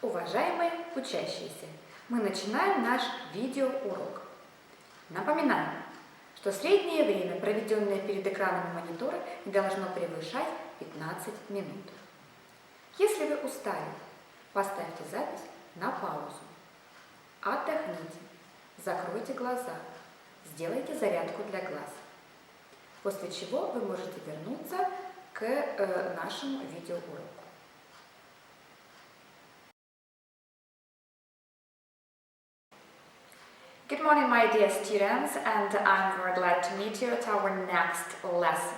Уважаемые учащиеся, мы начинаем наш видеоурок. Напоминаем, что среднее время, проведенное перед экраном монитора, не должно превышать 15 минут. Если вы устали, поставьте запись на паузу. Отдохните, закройте глаза, сделайте зарядку для глаз. После чего вы можете вернуться к нашему видеоуроку. Good morning, my dear students, and I'm very glad to meet you at our next lesson.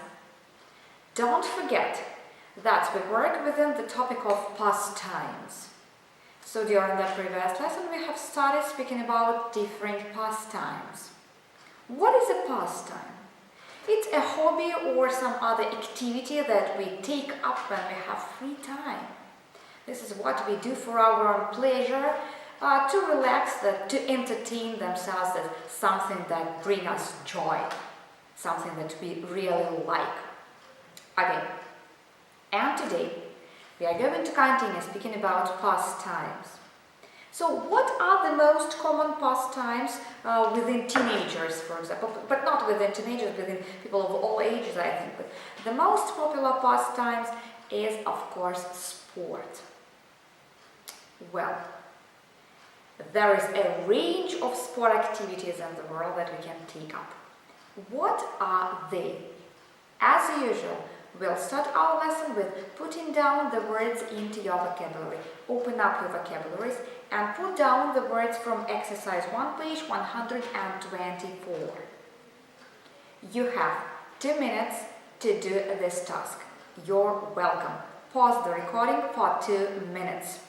Don't forget that we work within the topic of past times. So during the previous lesson we have started speaking about different pastimes. What is a pastime? It's a hobby or some other activity that we take up when we have free time. This is what we do for our own pleasure, to relax, to entertain themselves, as something that brings us joy, something that we really like. Okay, and today we are going to continue speaking about pastimes. So what are the most common pastimes within teenagers, for example, but not within teenagers, within people of all ages, I think. But the most popular pastimes is, of course, sport. Well, there is a range of sport activities in the world that we can take up. What are they? As usual, we'll start our lesson with putting down the words into your vocabulary. Open up your vocabularies and put down the words from exercise 1, page 124. You have 2 minutes to do this task. You're welcome. Pause the recording for 2 minutes.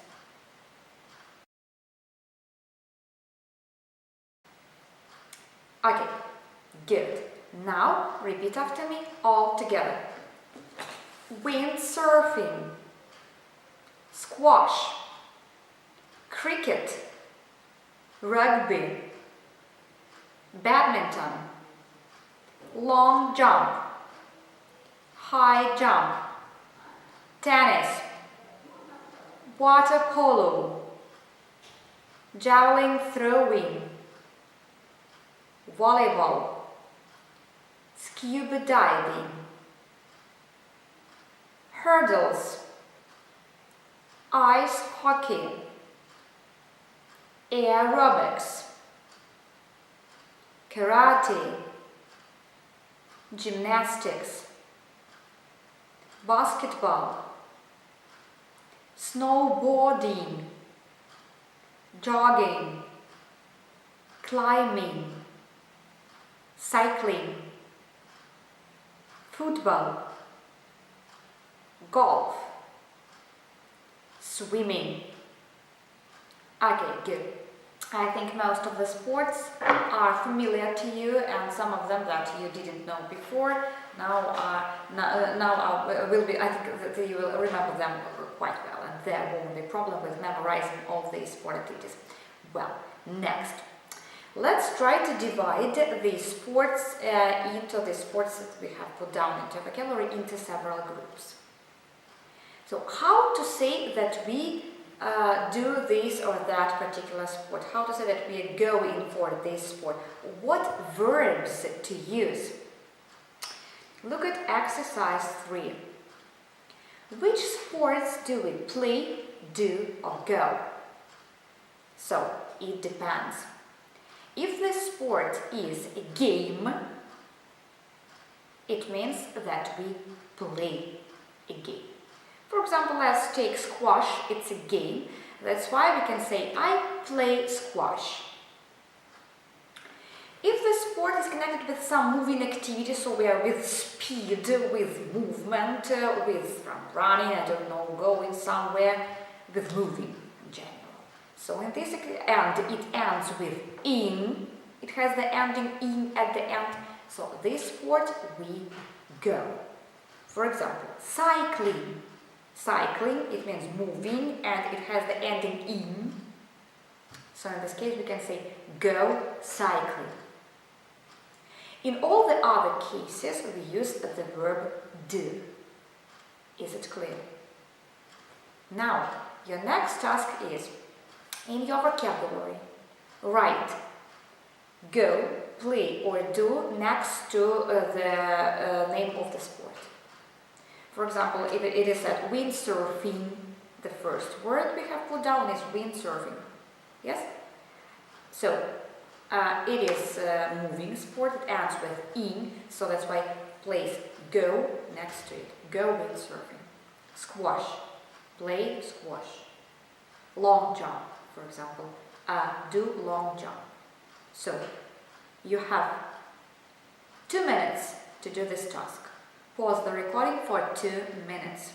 Okay, good. Now repeat after me all together. Windsurfing, squash, cricket, rugby, badminton, long jump, high jump, tennis, water polo, javelin throwing, volleyball, scuba diving, hurdles, ice hockey, aerobics, karate, gymnastics, basketball, snowboarding, jogging, climbing, cycling, football, golf, swimming. Okay, good. I think most of the sports are familiar to you, and some of them that you didn't know before will be. I think that you will remember them quite well, and there won't be a problem with memorizing all these sport activities. Well, next. Let's try to divide the sports into the sports that we have put down into vocabulary into several groups. So how to say that we do this or that particular sport? How to say that we are going for this sport? What verbs to use? Look at exercise 3. Which sports do we play, do or go? So it depends. If the sport is a game, it means that we play a game. For example, let's take squash. It's a game. That's why we can say, I play squash. If the sport is connected with some moving activity, so we are with speed, with movement, with running, I don't know, going somewhere, with moving in general. So in this, and it ends with in, it has the ending in at the end. So this sport we go. For example, cycling. Cycling, it means moving, and it has the ending in. So in this case we can say go cycling. In all the other cases we use the verb do. Is it clear? Now, your next task is, in your vocabulary, write go, play or do next to the name of the sport. For example, if it is said windsurfing, the first word we have put down is windsurfing. Yes? So, it is a moving sport, it ends with in, so that's why place go next to it. Go windsurfing. Squash, play squash. Long jump, for example, do long jump. So, you have 2 minutes to do this task. Pause the recording for 2 minutes.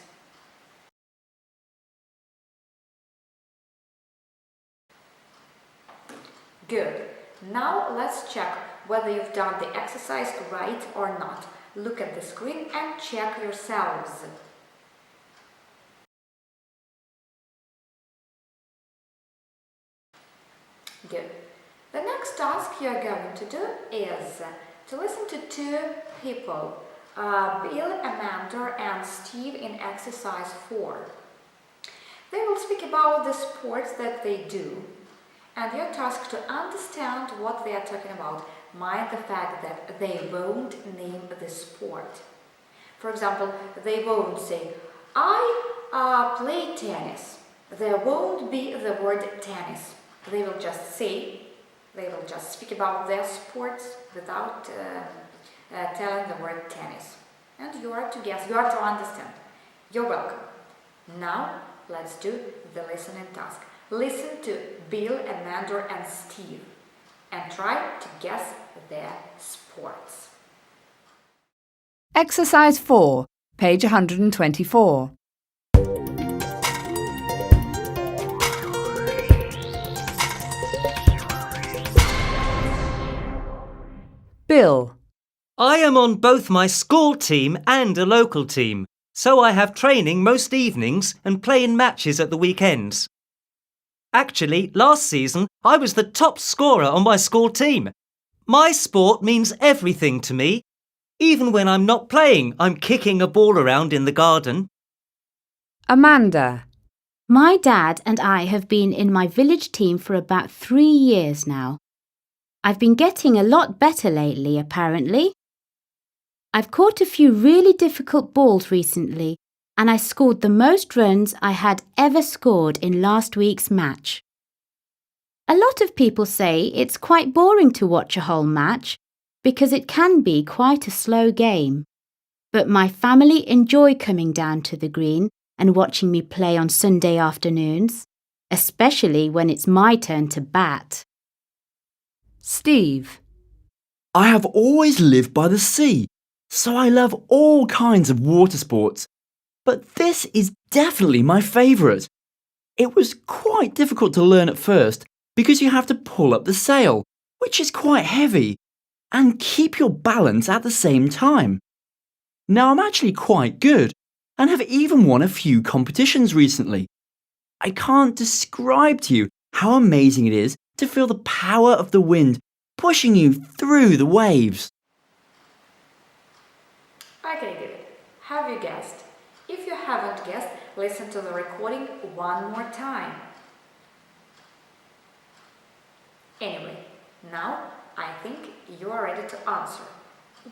Good. Now let's check whether you've done the exercise right or not. Look at the screen and check yourselves. Good. The next task you're going to do is to listen to 2 people, Bill, Amanda and Steve in exercise 4. They will speak about the sports that they do, and your task to understand what they are talking about. Mind the fact that they won't name the sport. For example, they won't say, I play tennis. There won't be the word tennis. They will just speak about their sports without telling the word tennis. And you are to guess, you are to understand. You're welcome. Now, let's do the listening task. Listen to Bill, Amanda and Steve and try to guess their sports. Exercise 4, page 124. Bill. I am on both my school team and a local team, so I have training most evenings and play in matches at the weekends. Actually, last season I was the top scorer on my school team. My sport means everything to me. Even when I'm not playing, I'm kicking a ball around in the garden. Amanda. My dad and I have been in my village team for about 3 years now. I've been getting a lot better lately, apparently. I've caught a few really difficult balls recently, and I scored the most runs I had ever scored in last week's match. A lot of people say it's quite boring to watch a whole match because it can be quite a slow game. But my family enjoy coming down to the green and watching me play on Sunday afternoons, especially when it's my turn to bat. Steve. I have always lived by the sea, so I love all kinds of water sports. But this is definitely my favourite. It was quite difficult to learn at first because you have to pull up the sail, which is quite heavy, and keep your balance at the same time. Now I'm actually quite good and have even won a few competitions recently. I can't describe to you how amazing it is to feel the power of the wind pushing you through the waves. Okay, good. Have you guessed? If you haven't guessed, listen to the recording one more time. Anyway, now I think you are ready to answer.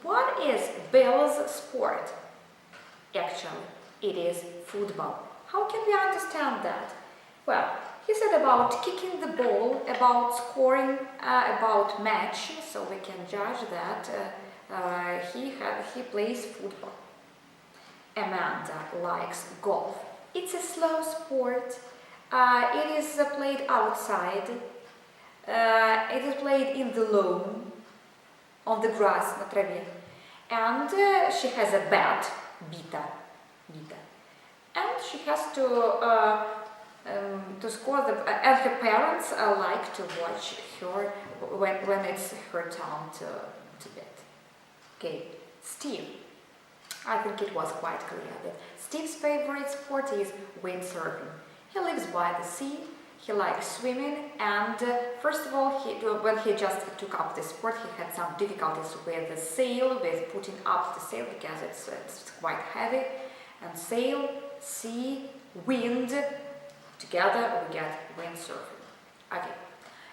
What is Bill's sport? Actually, it is football. How can we understand that? Well, he said about kicking the ball, about scoring, about match, so we can judge that he plays football. Amanda likes golf. It's a slow sport. It is played outside. It is played in the lawn, on the grass, на траве. And she has a bat, bita. And she has to score and her parents like to watch her when it's her turn to bet. Okay, Steve. I think it was quite clear that Steve's favorite sport is windsurfing. He lives by the sea, he likes swimming, and first of all, when he just took up the sport, he had some difficulties with the sail, with putting up the sail because it's quite heavy. And sail, sea, wind, together we get windsurfing. Okay,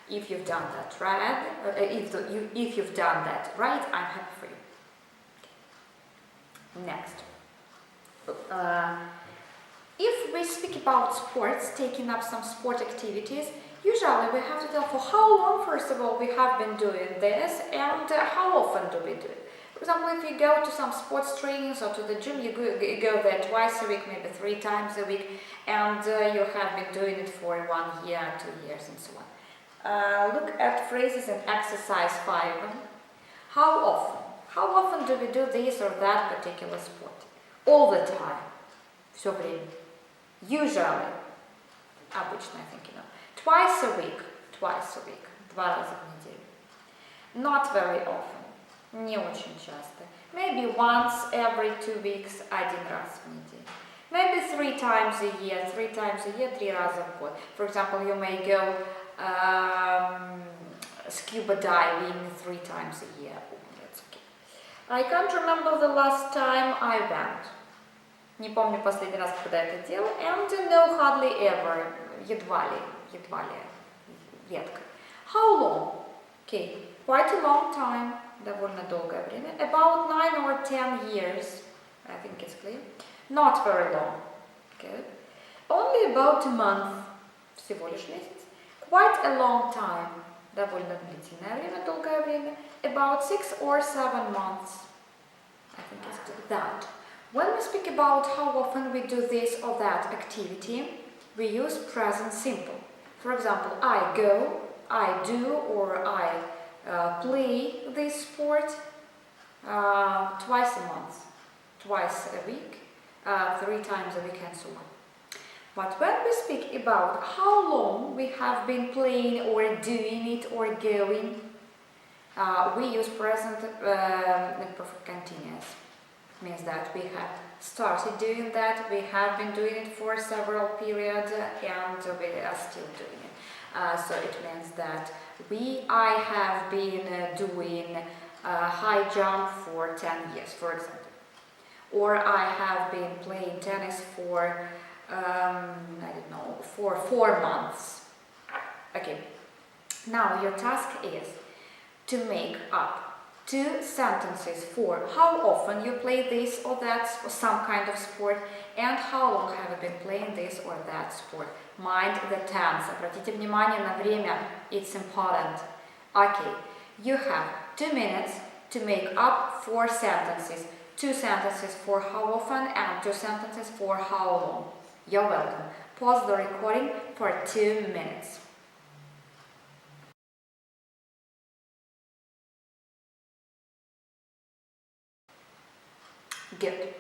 if you've done that right, if you've done that right, I'm happy for you. Okay. Next, if we speak about sports, taking up some sport activities, usually we have to tell for how long, first of all, we have been doing this and how often do we do it. For example, if you go to some sports trainings or to the gym, you go there twice a week, maybe 3 times a week, and you have been doing it for 1 year, 2 years, and so on. Look at phrases in exercise 5. How often? How often do we do this or that particular sport? All the time. Все время. Usually. Обычно, I think you know. Twice a week. 2 раза в неделю. Not very often. Не очень часто. Maybe once every 2 weeks, 1 раз в неделю. Maybe 3 times a year, 3 times a year, 3 раза в год. For example, you may go scuba diving 3 times a year. That's okay. I can't remember the last time I went. Не помню последний раз, когда это делал. And no, hardly ever. Едва ли, редко. How long? Okay, quite a long time. Довольно долгое время. About 9 or 10 years. I think it's clear. Not very long. Good. Only about a month. Всего лишь месяц. Quite a long time. Довольно длительное время, долгое время. About 6 or 7 months. I think it's that. When we speak about how often we do this or that activity, we use present simple. For example, I go, I do, or I play this sport twice a month, twice a week, 3 times a week, and so on. But when we speak about how long we have been playing or doing it or going, we use present perfect continuous. Means that we have started doing that, we have been doing it for several periods, and we are still doing it. So it means that I have been doing high jump for 10 years, for example. Or I have been playing tennis for, for 4 months. Okay, now your task is to make up 2 sentences for how often you play this or that or some kind of sport and how long have you been playing this or that sport. Mind the tense. Обратите внимание на время. It's important. Okay, you have 2 minutes to make up 4 sentences. 2 sentences for how often and 2 sentences for how long. You're welcome. Pause the recording for 2 minutes. Good.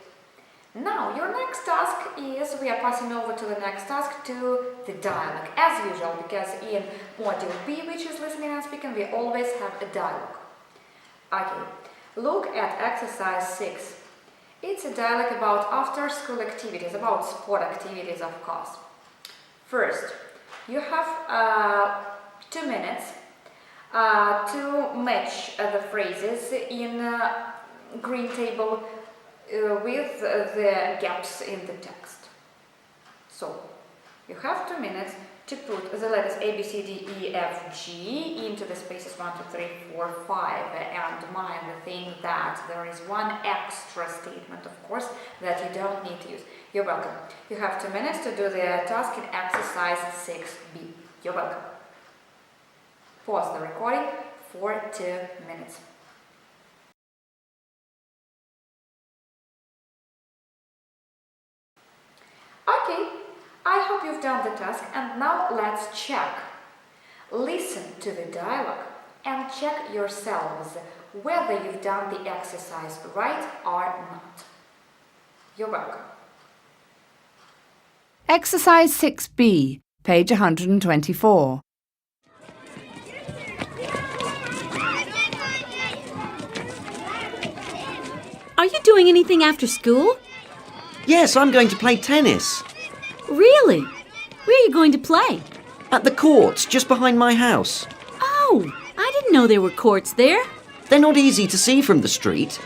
Now your next task is, we are passing over to the next task, to the dialogue, as usual, because in Module B, which is listening and speaking, we always have a dialogue. Okay, look at exercise 6. It's a dialogue about after-school activities, about sport activities, of course. First, you have 2 minutes to match the phrases in green table with the gaps in the text. So, you have 2 minutes to put the letters A, B, C, D, E, F, G into the spaces 1, 2, 3, 4, 5, and mind the thing that there is one extra statement, of course, that you don't need to use. You're welcome. You have 2 minutes to do the task in exercise 6B. You're welcome. Pause the recording for 2 minutes. Okay, I hope you've done the task, and now let's check. Listen to the dialogue and check yourselves whether you've done the exercise right or not. You're welcome. Exercise 6B, page 124. Are you doing anything after school? Yes, I'm going to play tennis. Really? Where are you going to play? At the courts, just behind my house. Oh, I didn't know there were courts there. They're not easy to see from the street.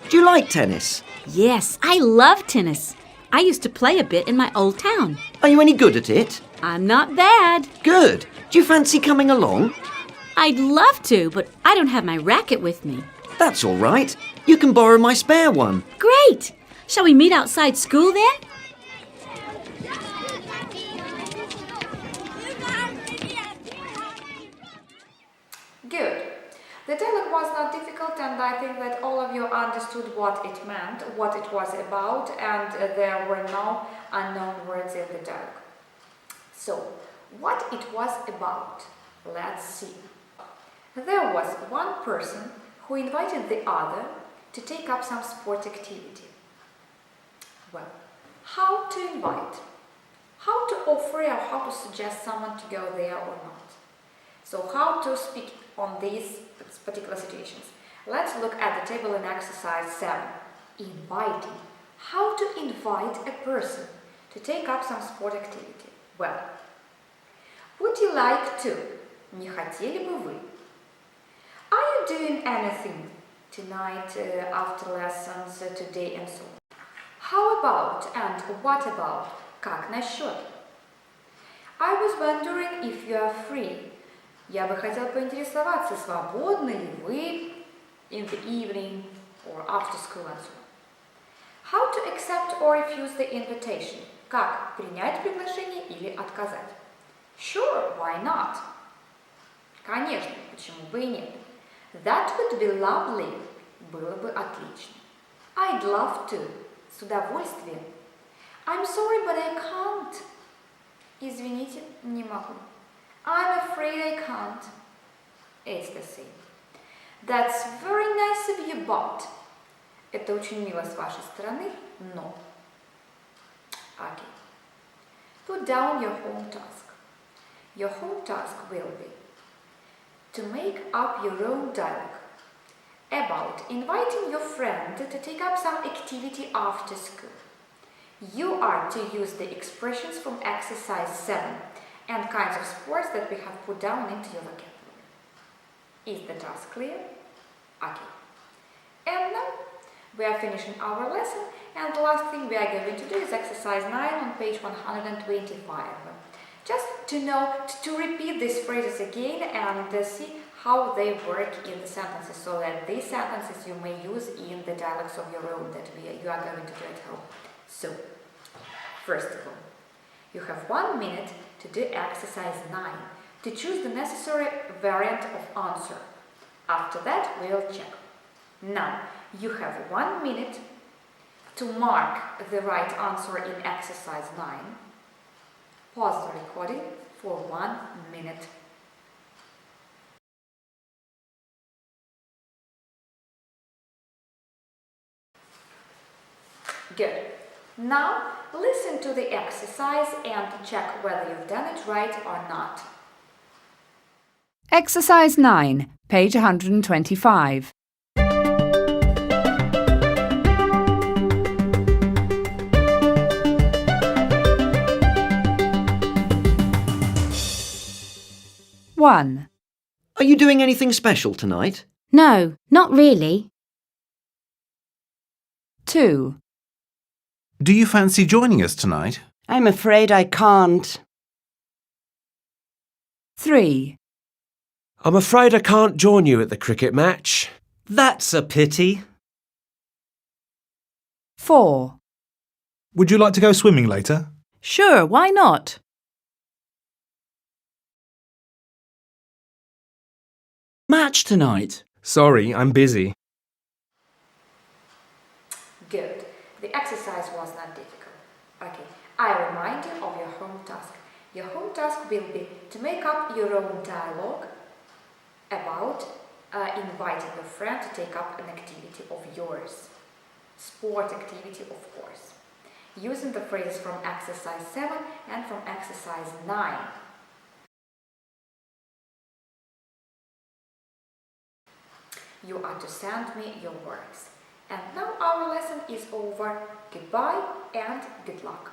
Do you like tennis? Yes, I love tennis. I used to play a bit in my old town. Are you any good at it? I'm not bad. Good. Do you fancy coming along? I'd love to, but I don't have my racket with me. That's all right. You can borrow my spare one. Great! Shall we meet outside school then? Good. The dialogue was not difficult, and I think that all of you understood what it meant, what it was about, and there were no unknown words in the dialogue. So, what it was about? Let's see. There was one person who invited the other to take up some sport activity. Well, how to invite? How to offer or how to suggest someone to go there or not? So how to speak on these particular situations? Let's look at the table in exercise 7. Inviting. How to invite a person to take up some sport activity? Well, would you like to? Не хотели бы вы? Are you doing anything tonight, after lessons, today and so on? How about and what about? Как насчет? I was wondering if you are free. Я бы хотел поинтересоваться, свободны ли вы in the evening or after school and so on. How to accept or refuse the invitation? Как принять приглашение или отказать? Sure, why not? Конечно, почему бы и нет? That would be lovely. Было бы отлично. I'd love to. С удовольствием. I'm sorry, but I can't. Извините, не могу. I'm afraid I can't. It's the same. That's very nice of you, but. Это очень мило с вашей стороны, но. Okay. Put down your home task. Your home task will be to make up your own dialogue about inviting your friend to take up some activity after school. You are to use the expressions from exercise 7 and kinds of sports that we have put down into your vocabulary. Is the task clear? Okay. And now we are finishing our lesson, and the last thing we are going to do is exercise 9 on page 125. Just to know, to repeat these phrases again and see how they work in the sentences, so that these sentences you may use in the dialogues of your own that you are going to do at home. So, first of all, you have 1 minute to do exercise 9, to choose the necessary variant of answer. After that, we will check. Now, you have 1 minute to mark the right answer in exercise 9. Pause the recording for 1 minute. Good. Now, listen to the exercise and check whether you've done it right or not. Exercise 9, page 125. One. Are you doing anything special tonight? No, not really. 2. Do you fancy joining us tonight? I'm afraid I can't. 3. I'm afraid I can't join you at the cricket match. That's a pity. 4. Would you like to go swimming later? Sure, why not? Match tonight. Sorry, I'm busy. Good. The exercise was not difficult. Okay. I remind you of your home task. Your home task will be to make up your own dialogue about inviting your friend to take up an activity of yours. Sport activity, of course. Using the phrases from exercise 7 and from exercise 9. You are to send me your works. And now our lesson is over. Goodbye and good luck.